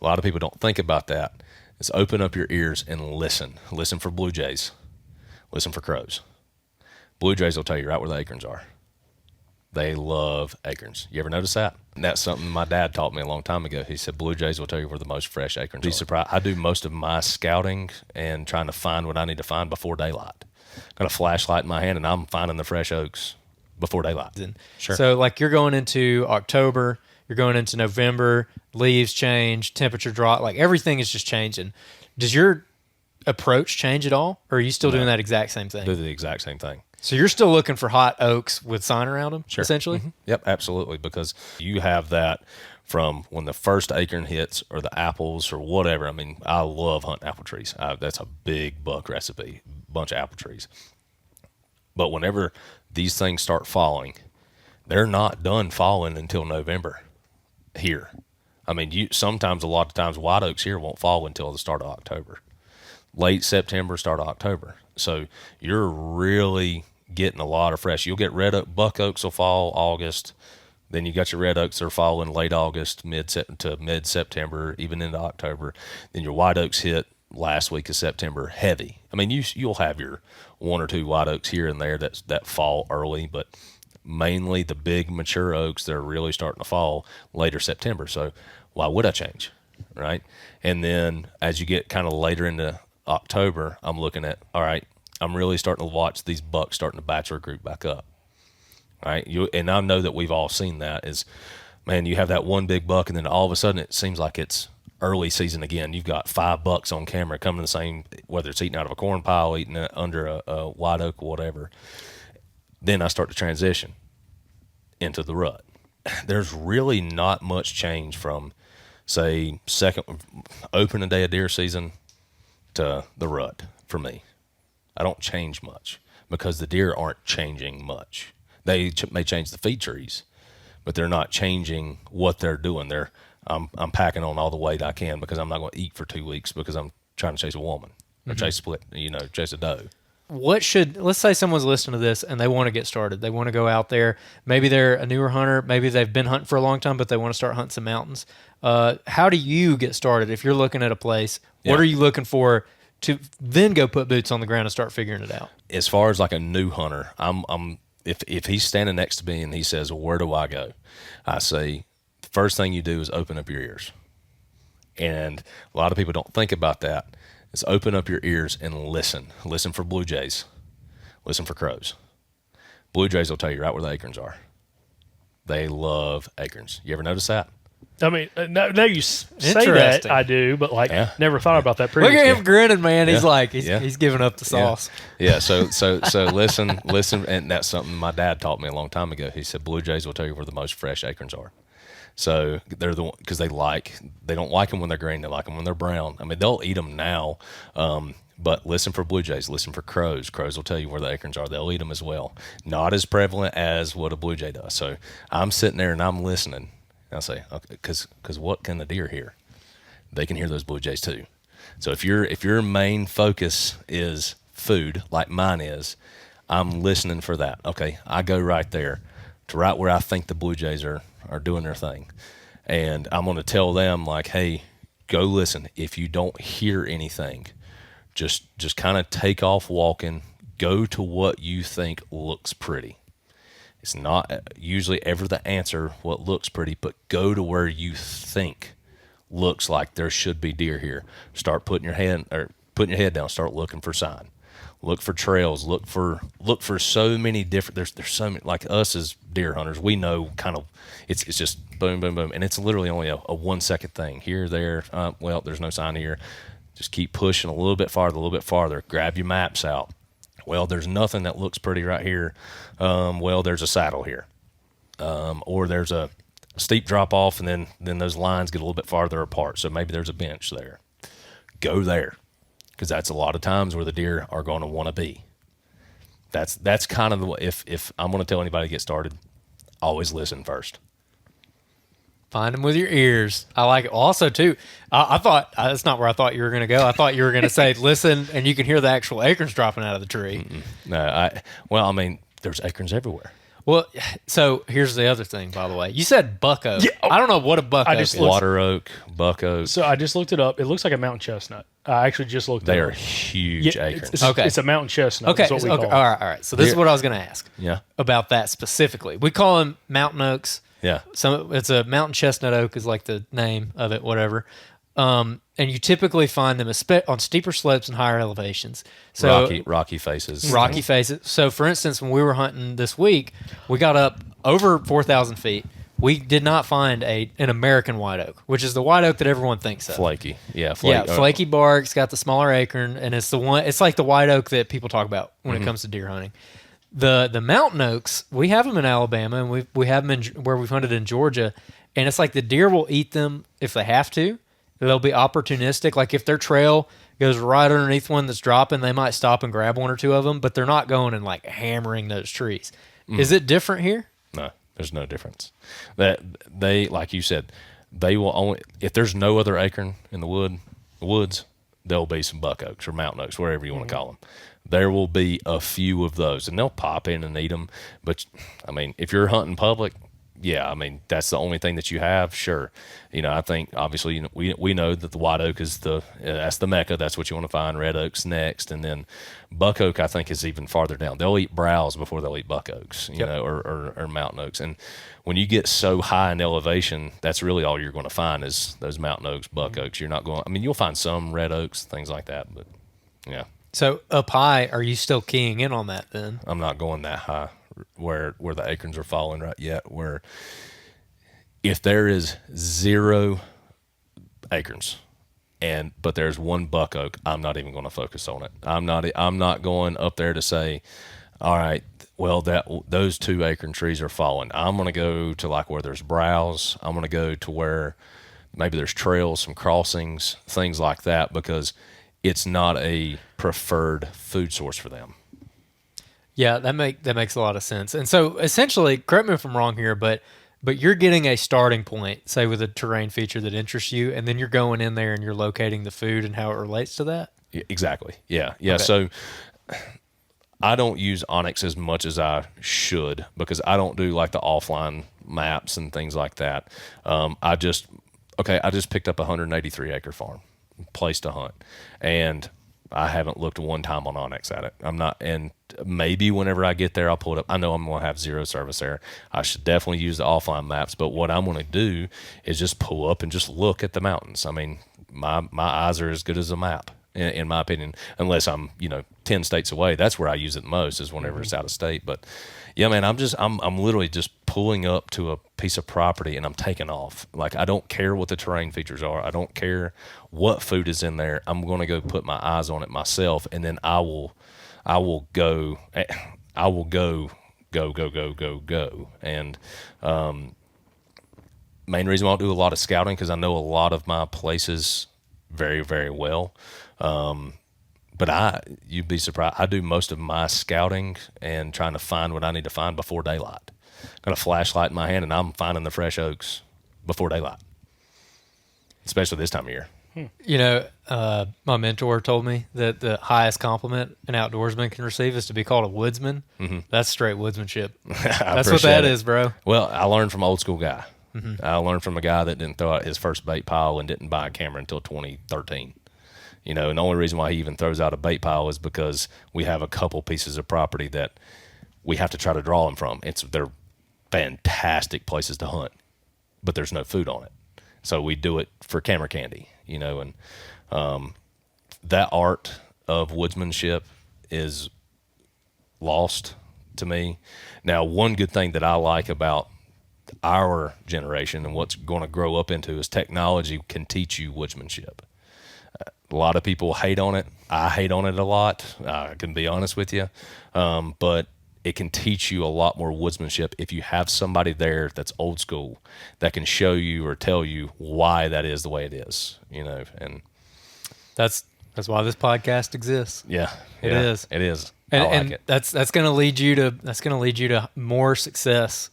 a lot of people don't think about that, is open up your ears and listen. Listen for blue jays. Listen for crows. Blue jays will tell you right where the acorns are. They love acorns. You ever notice that? And that's something my dad taught me a long time ago. He said blue jays will tell you where the most fresh acorns are. Be surprised. I do most of my scouting and trying to find what I need to find before daylight. Got a flashlight in my hand, and I'm finding the fresh oaks before daylight. Sure. So, like, you're going into October, you're going into November, leaves change, temperature drop, like everything is just changing. Does your approach change at all, or are you still doing that exact same thing? Do the exact same thing. So you're still looking for hot oaks with sign around them, essentially? Mm-hmm. Yep, absolutely, because you have that from when the first acorn hits or the apples or whatever. I mean, I love hunting apple trees. That's a big buck recipe, bunch of apple trees. But whenever these things start falling, they're not done falling until November here. I mean, sometimes, a lot of times, white oaks here won't fall until the start of October. Late September, start of October. So you're really getting a lot of fresh. You'll get red oak, buck oaks will fall August. Then you got your red oaks that are falling late August, mid-September, even into October. Then your white oaks hit last week of September, heavy. I mean, you'll have your one or two white oaks here and there that fall early, but mainly the big mature oaks that are really starting to fall later September. So why would I change, right? And then as you get kind of later into October, I'm looking at, all right, I'm really starting to watch these bucks starting to bachelor group back up, right? And I know that we've all seen that is, man, you have that one big buck, and then all of a sudden it seems like it's early season again. You've got 5 bucks on camera coming the same, whether it's eating out of a corn pile, eating it under a white oak or whatever. Then I start to transition into the rut. There's really not much change from, say, second opening day of deer season to the rut for me. I don't change much because the deer aren't changing much. They may change the feed trees, but they're not changing what they're doing. I'm packing on all the weight I can because I'm not going to eat for 2 weeks because I'm trying to chase a woman or chase a doe. Let's say someone's listening to this and they want to get started. They want to go out there. Maybe they're a newer hunter. Maybe they've been hunting for a long time, but they want to start hunting some mountains. How do you get started? If you're looking at a place, what are you looking for to then go put boots on the ground and start figuring it out? As far as like a new hunter, if he's standing next to me and he says, well, where do I go? I say, the first thing you do is open up your ears. And a lot of people don't think about that. It's open up your ears and listen. Listen for blue jays. Listen for crows. Blue jays will tell you right where the acorns are. They love acorns. You ever notice that? I mean, now you say that, I do, but never thought about that previously. Look at him grinning, man. He's like, he's giving up the sauce. Yeah. So listen, and that's something my dad taught me a long time ago. He said blue jays will tell you where the most fresh acorns are. So they're the one, because they don't like them when they're green. They like them when they're brown. I mean, they'll eat them now, but listen for blue jays. Listen for crows. Crows will tell you where the acorns are. They'll eat them as well. Not as prevalent as what a blue jay does. So I'm sitting there and I'm listening. And I say, okay, because what can the deer hear? They can hear those blue jays too. So if your main focus is food, like mine is, I'm listening for that. Okay, I go right there to right where I think the blue jays are doing their thing. And I'm going to tell them, like, hey, go listen. If you don't hear anything, just kind of take off walking, go to what you think looks pretty. It's not usually ever the answer, what looks pretty, but go to where you think looks like there should be deer here. Start putting your head down, start looking for sign. Look for trails, look for so many different, there's so many, like us as deer hunters, we know kind of, it's just boom, boom, boom. And it's literally only a 1 second thing. Here, there, well, there's no sign here. Just keep pushing a little bit farther, grab your maps out. Well, there's nothing that looks pretty right here. Well, there's a saddle here. Or there's a steep drop off, and then those lines get a little bit farther apart. So maybe there's a bench there. Go there, because that's a lot of times where the deer are going to want to be. That's kind of the way, if I'm going to tell anybody to get started, always listen first. Find them with your ears. I like it. Also, too, I thought, that's not where I thought you were going to go. I thought you were going to say, listen, and you can hear the actual acorns dropping out of the tree. No, I mean, there's acorns everywhere. Well, so here's the other thing, by the way. You said buck oak. Yeah. I don't know what a buck oak is. Water oak, buck oak. So I just looked it up. It looks like a mountain chestnut. I actually just looked They it are up. huge acorns. It's a mountain chestnut. Okay. Is what we Okay. call All it. right. All right. So this is what I was going to ask. Yeah. About that specifically. We call them mountain oaks. Yeah. It's a mountain chestnut oak is like the name of it, whatever. And you typically find them on steeper slopes and higher elevations. So Rocky faces. rocky faces. So, for instance, when we were hunting this week, we got up over 4,000 feet. We did not find an American white oak, which is the white oak that everyone thinks of. Flaky. Yeah. Flaky bark. It's got the smaller acorn, and it's the one. It's like the white oak that people talk about when it comes to deer hunting. The mountain oaks, we have them in Alabama, and we have them where we've hunted in Georgia, and it's like the deer will eat them if they have to. They'll be opportunistic. Like if their trail goes right underneath one that's dropping, they might stop and grab one or two of them, but they're not going and like hammering those trees. Is it different here? No, there's no difference. That they, like you said, they will only, if there's no other acorn in the woods, there'll be some buck oaks or mountain oaks, wherever you want to call them. There will be a few of those, and they'll pop in and eat them. But I mean, if you're hunting public, yeah, I mean that's the only thing that you have. Sure, I think obviously we know that the white oak is that's the mecca. That's what you want to find. Red oak's next, and then buck oak I think is even farther down. They'll eat browse before they'll eat buck oaks, or mountain oaks. And when you get so high in elevation, that's really all you're going to find is those mountain oaks, buck oaks. You're not going. I mean, you'll find some red oaks, things like that, but yeah. So up high, are you still keying in on that then? I'm not going that high where the acorns are falling right yet. Where if there is 0 acorns but there's 1 buck oak, I'm not even going to focus on it. I'm not going up there to say, all right, well those 2 acorn trees are falling. I'm going to go to like where there's browse. I'm going to go to where maybe there's trails, some crossings, things like that, because it's not a preferred food source for them. Yeah, that makes a lot of sense. And so essentially, correct me if I'm wrong here, but you're getting a starting point, say with a terrain feature that interests you, and then you're going in there and you're locating the food and how it relates to that? Yeah, exactly. Yeah. Okay. So I don't use Onyx as much as I should because I don't do like the offline maps and things like that. I just picked up a 183 acre farm, place to hunt, and I haven't looked one time on Onyx at it. I'm not, and maybe whenever I get there, I'll pull it up. I know I'm going to have 0 service there. I should definitely use the offline maps, but what I'm going to do is just pull up and just look at the mountains. I mean, my eyes are as good as a map, in my opinion, unless I'm, 10 states away. That's where I use it the most is whenever it's out of state. But yeah, man, I'm literally just pulling up to a piece of property and I'm taking off. Like, I don't care what the terrain features are. I don't care what food is in there. I'm going to go put my eyes on it myself. And then I will go. And, main reason why I don't do a lot of scouting, because I know a lot of my places very, very well. But you'd be surprised. I do most of my scouting and trying to find what I need to find before daylight. Got a flashlight in my hand, and I'm finding the fresh oaks before daylight, especially this time of year. My mentor told me that the highest compliment an outdoorsman can receive is to be called a woodsman. Mm-hmm. That's straight woodsmanship. That's what that is, bro. Well, I learned from an old school guy. Mm-hmm. I learned from a guy that didn't throw out his first bait pile and didn't buy a camera until 2013. And the only reason why he even throws out a bait pile is because we have a couple pieces of property that we have to try to draw him from. They're fantastic places to hunt, but there's no food on it. So we do it for camera candy, and that art of woodsmanship is lost to me. Now, one good thing that I like about our generation and what's going to grow up into is technology can teach you woodsmanship. A lot of people hate on it. I hate on it a lot. I can be honest with you. But it can teach you a lot more woodsmanship if you have somebody there that's old school that can show you or tell you why that is the way it is, and that's why this podcast exists. Yeah, it is. It is. And, I like it. That's going to lead you to more success